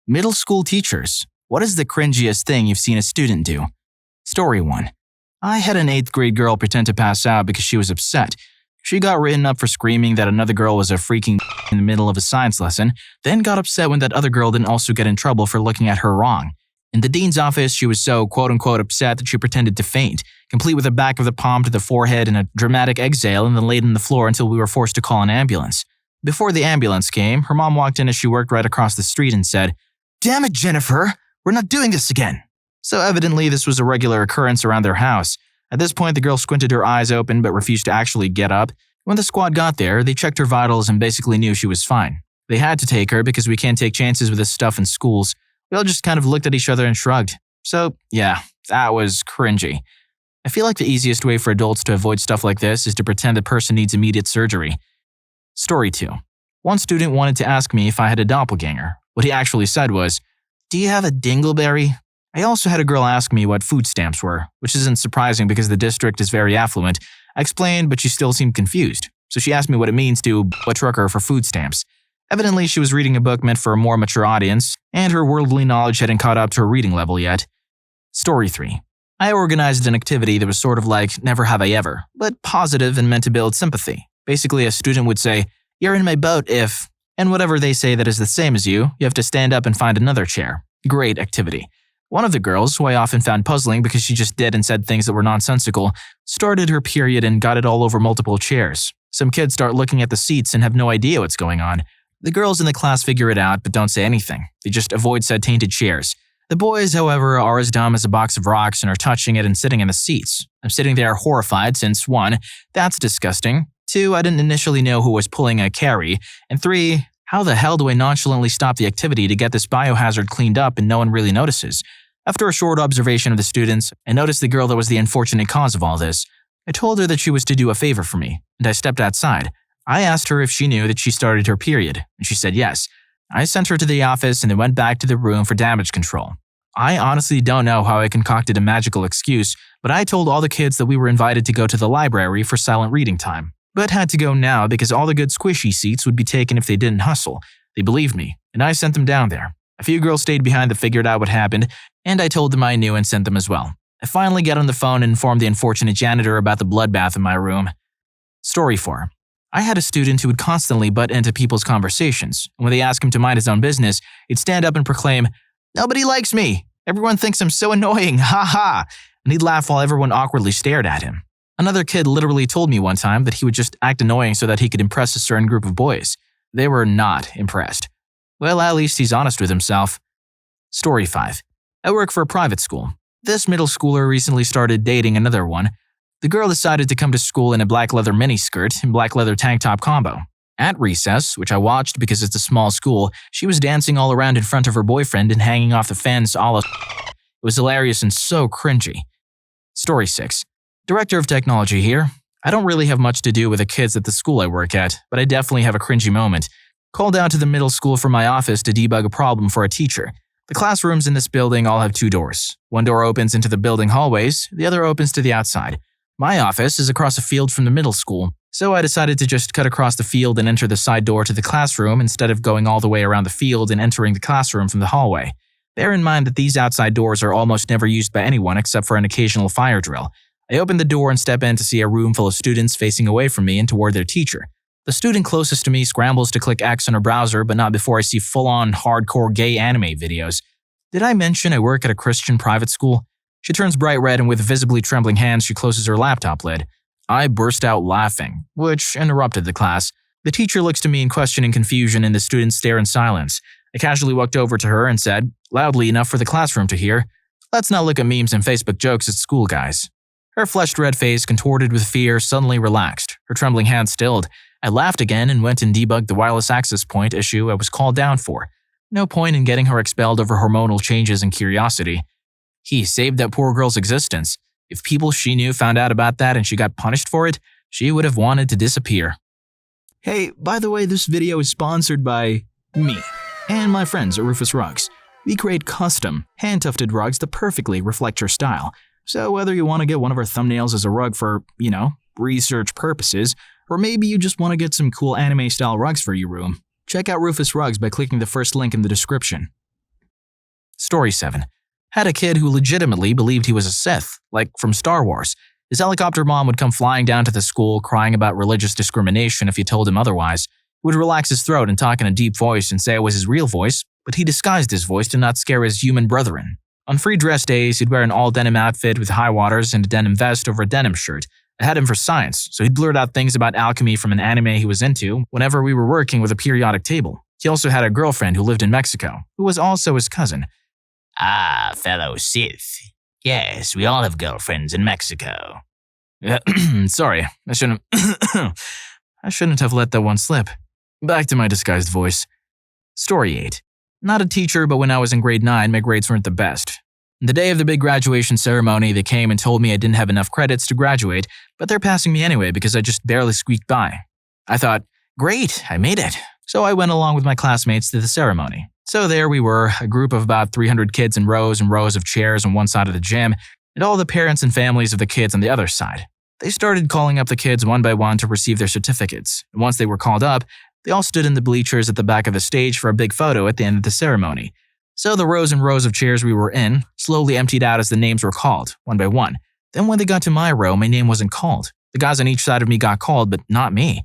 Middle school teachers. What is the cringiest thing you've seen a student do? Story 1. I had an 8th grade girl pretend to pass out because she was upset. She got written up for screaming that another girl was a freaking in the middle of a science lesson, then got upset when that other girl didn't also get in trouble for looking at her wrong. In the dean's office, she was so quote-unquote upset that she pretended to faint, complete with the back of the palm to the forehead and a dramatic exhale, and then laid on the floor until we were forced to call an ambulance. Before the ambulance came, her mom walked in as she worked right across the street and said, "Damn it, Jennifer, we're not doing this again." So evidently this was a regular occurrence around their house. At this point, the girl squinted her eyes open but refused to actually get up. When the squad got there, they checked her vitals and basically knew she was fine. They had to take her because we can't take chances with this stuff in schools. We all just kind of looked at each other and shrugged. So, yeah, that was cringy. I feel like the easiest way for adults to avoid stuff like this is to pretend the person needs immediate surgery. Story 2. One student wanted to ask me if I had a doppelganger. What he actually said was, "Do you have a dingleberry?" I also had a girl ask me what food stamps were, which isn't surprising because the district is very affluent. I explained, but she still seemed confused. So she asked me what it means to trucker for food stamps. Evidently, she was reading a book meant for a more mature audience, and her worldly knowledge hadn't caught up to her reading level yet. Story 3. I organized an activity that was sort of like Never Have I Ever, but positive and meant to build sympathy. Basically, a student would say, "You're in my boat if," and whatever they say that is the same as you have to stand up and find another chair. Great activity. One of the girls, who I often found puzzling because she just did and said things that were nonsensical, started her period and got it all over multiple chairs. Some kids start looking at the seats and have no idea what's going on. The girls in the class figure it out but don't say anything. They just avoid said tainted chairs. The boys, however, are as dumb as a box of rocks and are touching it and sitting in the seats. I'm sitting there horrified since 1. That's disgusting. 2. I didn't initially know who was pulling a carry. And 3. How the hell do I nonchalantly stop the activity to get this biohazard cleaned up and no one really notices? After a short observation of the students, I noticed the girl that was the unfortunate cause of all this. I told her that she was to do a favor for me, and I stepped outside. I asked her if she knew that she started her period, and she said yes. I sent her to the office and then went back to the room for damage control. I honestly don't know how I concocted a magical excuse, but I told all the kids that we were invited to go to the library for silent reading time, but had to go now because all the good squishy seats would be taken if they didn't hustle. They believed me, and I sent them down there. A few girls stayed behind that figured out what happened, and I told them I knew and sent them as well. I finally got on the phone and informed the unfortunate janitor about the bloodbath in my room. Story 4. I had a student who would constantly butt into people's conversations, and when they asked him to mind his own business, he'd stand up and proclaim, "Nobody likes me. Everyone thinks I'm so annoying, ha ha," and he'd laugh while everyone awkwardly stared at him. Another kid literally told me one time that he would just act annoying so that he could impress a certain group of boys. They were not impressed. Well, at least he's honest with himself. Story 5. I work for a private school. This middle schooler recently started dating another one. The girl decided to come to school in a black leather miniskirt and black leather tank top combo. At recess, which I watched because it's a small school, she was dancing all around in front of her boyfriend and hanging off the fence a la. It was hilarious and so cringy. Story 6. Director of Technology here. I don't really have much to do with the kids at the school I work at, but I definitely have a cringy moment. Called out to the middle school from my office to debug a problem for a teacher. The classrooms in this building all have 2 doors. One door opens into the building hallways, the other opens to the outside. My office is across a field from the middle school, so I decided to just cut across the field and enter the side door to the classroom instead of going all the way around the field and entering the classroom from the hallway. Bear in mind that these outside doors are almost never used by anyone except for an occasional fire drill. I open the door and step in to see a room full of students facing away from me and toward their teacher. The student closest to me scrambles to click X on her browser, but not before I see full-on hardcore gay anime videos. Did I mention I work at a Christian private school? She turns bright red and with visibly trembling hands she closes her laptop lid. I burst out laughing, which interrupted the class. The teacher looks to me in questioning confusion and the students stare in silence. I casually walked over to her and said, loudly enough for the classroom to hear, "Let's not look at memes and Facebook jokes at school, guys." Her flushed red face, contorted with fear, suddenly relaxed. Her trembling hands stilled. I laughed again and went and debugged the wireless access point issue I was called down for. No point in getting her expelled over hormonal changes and curiosity. He saved that poor girl's existence. If people she knew found out about that and she got punished for it, she would have wanted to disappear. Hey, by the way, this video is sponsored by me and my friends at Rufus Rugs. We create custom, hand-tufted rugs that perfectly reflect your style. So whether you want to get one of our thumbnails as a rug for, research purposes, or maybe you just want to get some cool anime-style rugs for your room, check out Rufus Rugs by clicking the first link in the description. Story 7. Had a kid who legitimately believed he was a Sith, like from Star Wars. His helicopter mom would come flying down to the school crying about religious discrimination if you told him otherwise. He would relax his throat and talk in a deep voice and say it was his real voice, but he disguised his voice to not scare his human brethren. On free dress days, he'd wear an all-denim outfit with high waters and a denim vest over a denim shirt. I had him for science, so he'd blurt out things about alchemy from an anime he was into whenever we were working with a periodic table. He also had a girlfriend who lived in Mexico, who was also his cousin. Ah, fellow Sith. Yes, we all have girlfriends in Mexico. Sorry, I shouldn't have let that one slip. Back to my disguised voice. Story 8. Not a teacher, but when I was in grade 9, my grades weren't the best. The day of the big graduation ceremony, they came and told me I didn't have enough credits to graduate, but they're passing me anyway because I just barely squeaked by. I thought, great, I made it. So I went along with my classmates to the ceremony. So there we were, a group of about 300 kids in rows and rows of chairs on one side of the gym, and all the parents and families of the kids on the other side. They started calling up the kids one by one to receive their certificates, and once they were called up, they all stood in the bleachers at the back of the stage for a big photo at the end of the ceremony. So the rows and rows of chairs we were in slowly emptied out as the names were called, one by one. Then when they got to my row, my name wasn't called. The guys on each side of me got called, but not me.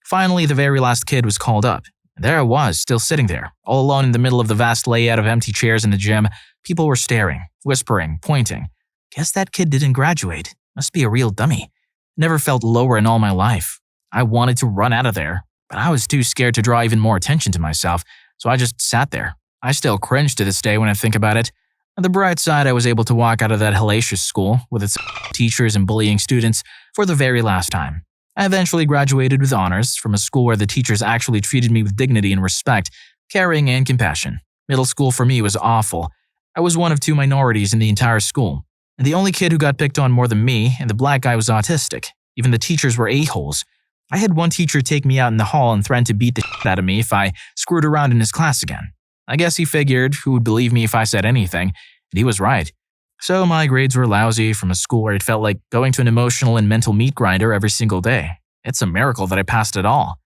Finally, the very last kid was called up. And there I was, still sitting there, all alone in the middle of the vast layout of empty chairs in the gym. People were staring, whispering, pointing. Guess that kid didn't graduate. Must be a real dummy. Never felt lower in all my life. I wanted to run out of there, but I was too scared to draw even more attention to myself, so I just sat there. I still cringe to this day when I think about it. On the bright side, I was able to walk out of that hellacious school with its teachers and bullying students for the very last time. I eventually graduated with honors from a school where the teachers actually treated me with dignity and respect, caring and compassion. Middle school for me was awful. I was one of 2 minorities in the entire school, and the only kid who got picked on more than me, and the black guy was autistic. Even the teachers were a-holes. I had one teacher take me out in the hall and threaten to beat the shit out of me if I screwed around in his class again. I guess he figured who would believe me if I said anything, and he was right. So my grades were lousy from a school where it felt like going to an emotional and mental meat grinder every single day. It's a miracle that I passed it all.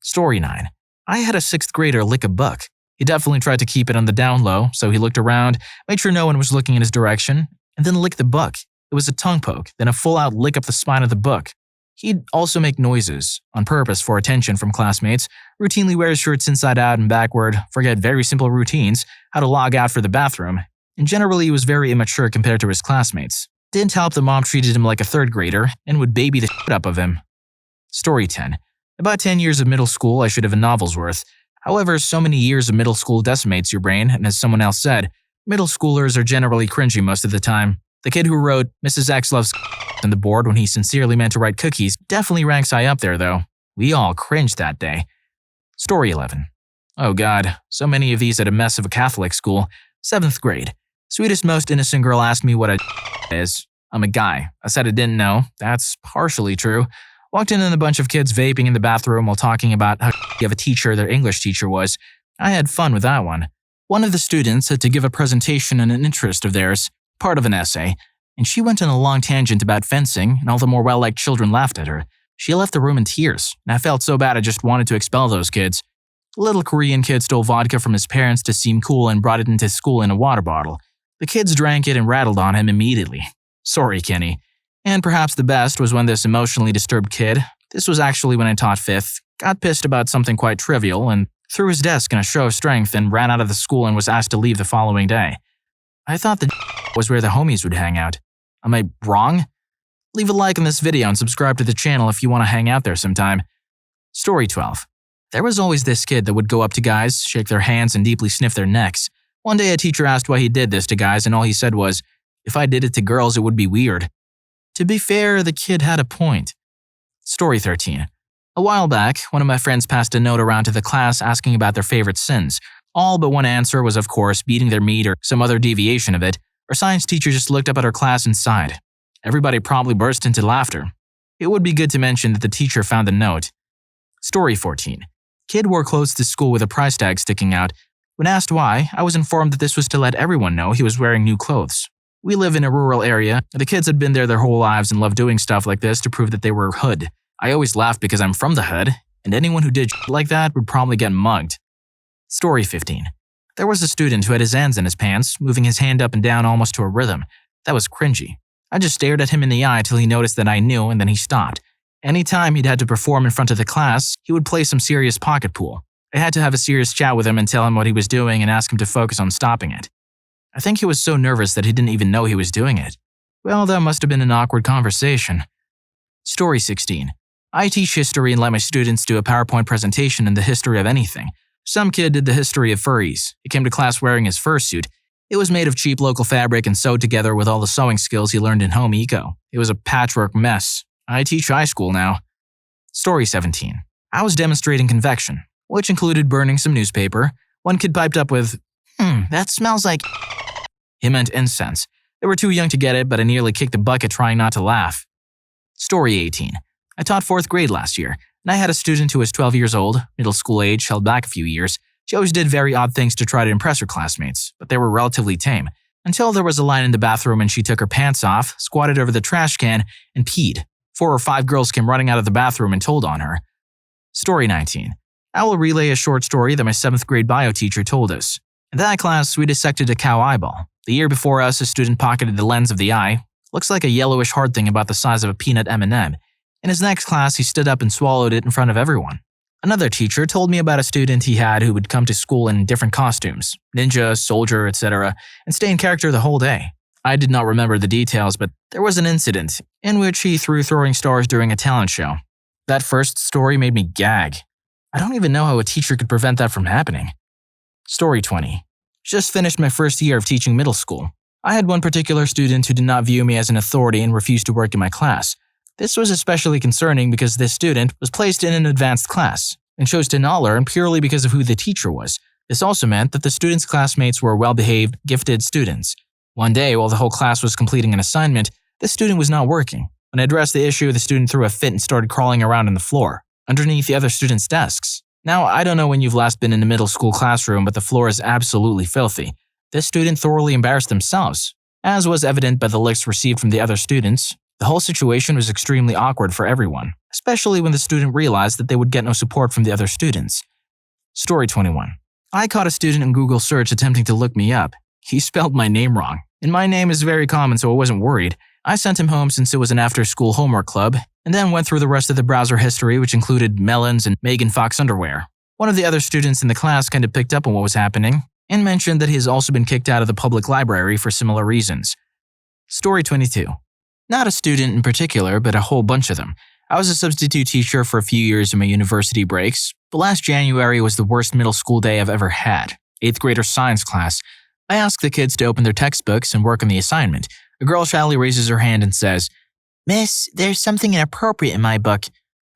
Story 9. I had a 6th grader lick a book. He definitely tried to keep it on the down low, so he looked around, made sure no one was looking in his direction, and then licked the book. It was a tongue poke, then a full-out lick up the spine of the book. He'd also make noises, on purpose for attention from classmates, routinely wear his shirts inside out and backward, forget very simple routines, how to log out for the bathroom, and generally he was very immature compared to his classmates. Didn't help the mom treated him like a 3rd grader and would baby the shit up of him. Story 10. About 10 years of middle school I should have a novel's worth. However, so many years of middle school decimates your brain, and as someone else said, middle schoolers are generally cringy most of the time. The kid who wrote Mrs. X loves on the board when he sincerely meant to write cookies definitely ranks high up there though. We all cringed that day. Story 11. Oh god, so many of these at a mess of a Catholic school. 7th grade. Sweetest, most innocent girl asked me what a is. I'm a guy. I said I didn't know. That's partially true. Walked in and a bunch of kids vaping in the bathroom while talking about how of a teacher their English teacher was. I had fun with that one. One of the students had to give a presentation on an interest of theirs, part of an essay, and she went on a long tangent about fencing, and all the more well-liked children laughed at her. She left the room in tears, and I felt so bad I just wanted to expel those kids. A little Korean kid stole vodka from his parents to seem cool and brought it into school in a water bottle. The kids drank it and rattled on him immediately. Sorry, Kenny. And perhaps the best was when this emotionally disturbed kid, this was actually when I taught 5th, got pissed about something quite trivial and threw his desk in a show of strength and ran out of the school and was asked to leave the following day. I thought the was where the homies would hang out. Am I wrong? Leave a like on this video and subscribe to the channel if you want to hang out there sometime. Story 12. There was always this kid that would go up to guys, shake their hands, and deeply sniff their necks. One day a teacher asked why he did this to guys, and all he said was, "If I did it to girls, it would be weird." To be fair, the kid had a point. Story 13. A while back, one of my friends passed a note around to the class asking about their favorite sins. All but one answer was, of course, beating their meat or some other deviation of it. Our science teacher just looked up at our class and sighed. Everybody promptly burst into laughter. It would be good to mention that the teacher found the note. Story 14. Kid wore clothes to school with a price tag sticking out. When asked why, I was informed that this was to let everyone know he was wearing new clothes. We live in a rural area, and the kids had been there their whole lives and loved doing stuff like this to prove that they were hood. I always laughed because I'm from the hood, and anyone who did shit like that would probably get mugged. Story 15. There was a student who had his hands in his pants, moving his hand up and down almost to a rhythm. That was cringy. I just stared at him in the eye till he noticed that I knew, and then he stopped. Anytime he'd had to perform in front of the class, he would play some serious pocket pool. I had to have a serious chat with him and tell him what he was doing and ask him to focus on stopping it. I think he was so nervous that he didn't even know he was doing it. Well, that must have been an awkward conversation. Story 16. I teach history and let my students do a PowerPoint presentation in the history of anything. Some kid did the history of furries. He came to class wearing his fursuit. It was made of cheap local fabric and sewed together with all the sewing skills he learned in home eco. It was a patchwork mess. I teach high school now. Story 17. I was demonstrating convection, which included burning some newspaper. One kid piped up with, that smells like... He meant incense. They were too young to get it, but I nearly kicked the bucket trying not to laugh. Story 18. I taught 4th grade last year, and I had a student who was 12 years old, middle school age, held back a few years. She always did very odd things to try to impress her classmates, but they were relatively tame, until there was a line in the bathroom and she took her pants off, squatted over the trash can, and peed. 4 or 5 girls came running out of the bathroom and told on her. Story 19. I will relay a short story that my 7th grade bio teacher told us. In that class, we dissected a cow eyeball. The year before us, a student pocketed the lens of the eye. Looks like a yellowish hard thing about the size of a peanut M&M. In his next class, he stood up and swallowed it in front of everyone. Another teacher told me about a student he had who would come to school in different costumes, ninja, soldier, etc., and stay in character the whole day. I did not remember the details, but there was an incident in which he threw throwing stars during a talent show. That first story made me gag. I don't even know how a teacher could prevent that from happening. Story 20. Just finished my first year of teaching middle school. I had one particular student who did not view me as an authority and refused to work in my class. This was especially concerning because this student was placed in an advanced class and chose to not learn purely because of who the teacher was. This also meant that the student's classmates were well-behaved, gifted students. One day, while the whole class was completing an assignment, the student was not working. When I addressed the issue, the student threw a fit and started crawling around on the floor, underneath the other students' desks. Now, I don't know when you've last been in a middle school classroom, but the floor is absolutely filthy. This student thoroughly embarrassed themselves. As was evident by the looks received from the other students, the whole situation was extremely awkward for everyone, especially when the student realized that they would get no support from the other students. Story 21. I caught a student in Google search attempting to look me up. He spelled my name wrong, and my name is very common, so I wasn't worried. I sent him home since it was an after-school homework club, and then went through the rest of the browser history, which included melons and Megan Fox underwear. One of the other students in the class kind of picked up on what was happening, and mentioned that he has also been kicked out of the public library for similar reasons. Story 22. Not a student in particular, but a whole bunch of them. I was a substitute teacher for a few years in my university breaks, but last January was the worst middle school day I've ever had. 8th grader science class. I asked the kids to open their textbooks and work on the assignment. A girl shyly raises her hand and says, "Miss, there's something inappropriate in my book."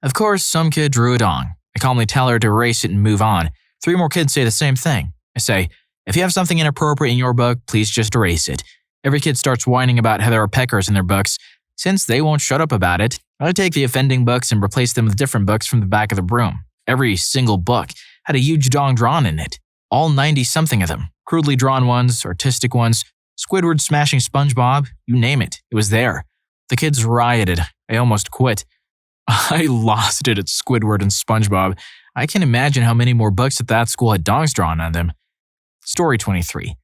Of course, some kid drew it on. I calmly tell her to erase it and move on. 3 more kids say the same thing. I say, "If you have something inappropriate in your book, please just erase it." Every kid starts whining about how there are peckers in their books. Since they won't shut up about it, I take the offending books and replace them with different books from the back of the room. Every single book had a huge dong drawn in it. All 90-something of them. Crudely drawn ones, artistic ones, Squidward smashing SpongeBob, you name it, it was there. The kids rioted. I almost quit. I lost it at Squidward and SpongeBob. I can imagine how many more books at that school had dongs drawn on them. Story 23.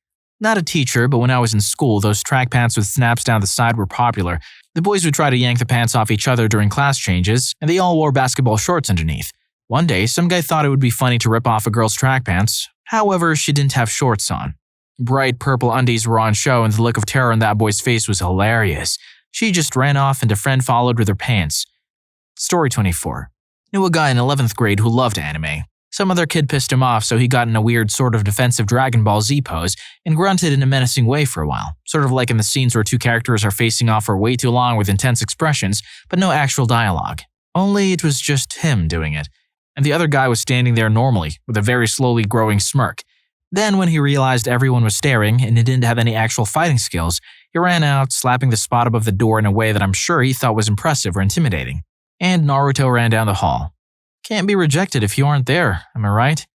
Not a teacher, but when I was in school, those track pants with snaps down the side were popular. The boys would try to yank the pants off each other during class changes, and they all wore basketball shorts underneath. One day, some guy thought it would be funny to rip off a girl's track pants. However, she didn't have shorts on. Bright purple undies were on show, and the look of terror on that boy's face was hilarious. She just ran off, and a friend followed with her pants. Story 24. Knew a guy in 11th grade who loved anime. Some other kid pissed him off, so he got in a weird sort of defensive Dragon Ball Z pose and grunted in a menacing way for a while, sort of like in the scenes where 2 characters are facing off for way too long with intense expressions, but no actual dialogue. Only it was just him doing it, and the other guy was standing there normally, with a very slowly growing smirk. Then, when he realized everyone was staring and he didn't have any actual fighting skills, he ran out, slapping the spot above the door in a way that I'm sure he thought was impressive or intimidating. And Naruto ran down the hall. Can't be rejected if you aren't there, am I right?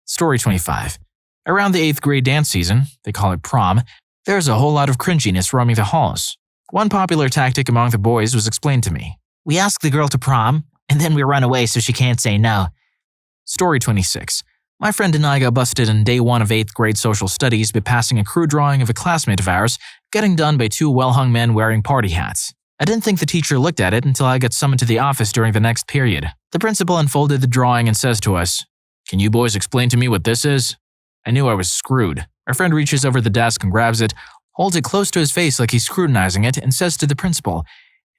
Story 25. Around the 8th grade dance season, they call it prom, there's a whole lot of cringiness roaming the halls. One popular tactic among the boys was explained to me. We ask the girl to prom, and then we run away so she can't say no. Story 26. My friend and I got busted on day 1 of 8th grade social studies by passing a crude drawing of a classmate of ours getting done by 2 well-hung men wearing party hats. I didn't think the teacher looked at it until I got summoned to the office during the next period. The principal unfolded the drawing and says to us, "Can you boys explain to me what this is?" I knew I was screwed. Our friend reaches over the desk and grabs it, holds it close to his face like he's scrutinizing it, and says to the principal,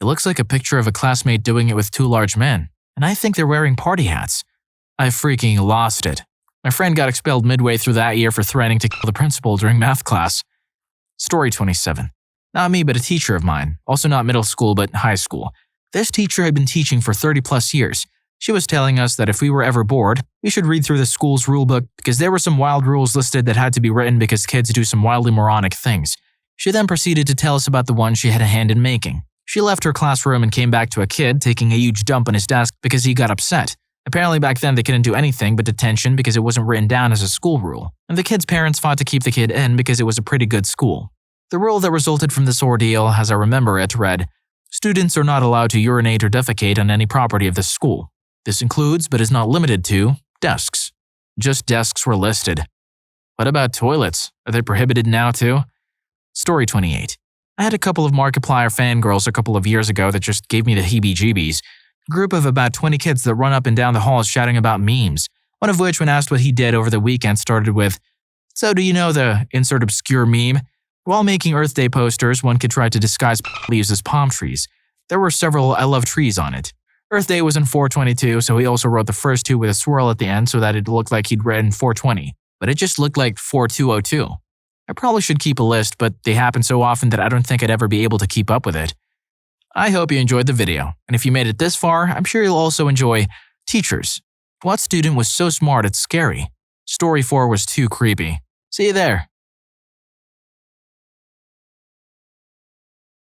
"It looks like a picture of a classmate doing it with 2 large men, and I think they're wearing party hats." I freaking lost it. My friend got expelled midway through that year for threatening to kill the principal during math class. Story 27. Not me, but a teacher of mine, also not middle school but high school. This teacher had been teaching for 30 plus years. She was telling us that if we were ever bored, we should read through the school's rulebook because there were some wild rules listed that had to be written because kids do some wildly moronic things. She then proceeded to tell us about the one she had a hand in making. She left her classroom and came back to a kid taking a huge dump on his desk because he got upset. Apparently back then they couldn't do anything but detention because it wasn't written down as a school rule, and the kid's parents fought to keep the kid in because it was a pretty good school. The rule that resulted from this ordeal, as I remember it, read, "Students are not allowed to urinate or defecate on any property of this school. This includes, but is not limited to, desks." Just desks were listed. What about toilets? Are they prohibited now too? Story 28. I had a couple of Markiplier fangirls a couple of years ago that just gave me the heebie-jeebies. A group of about 20 kids that run up and down the halls shouting about memes, one of which, when asked what he did over the weekend, started with, "So do you know the insert obscure meme? While making Earth Day posters, one kid tried to disguise leaves as palm trees. There were several I love trees on it. Earth Day was in 422, so he also wrote the first 2 with a swirl at the end so that it looked like he'd written 420, but it just looked like 4202. I probably should keep a list, but they happen so often that I don't think I'd ever be able to keep up with it. I hope you enjoyed the video, and if you made it this far, I'm sure you'll also enjoy Teachers. What student was so smart it's scary? Story 4 was too creepy. See you there.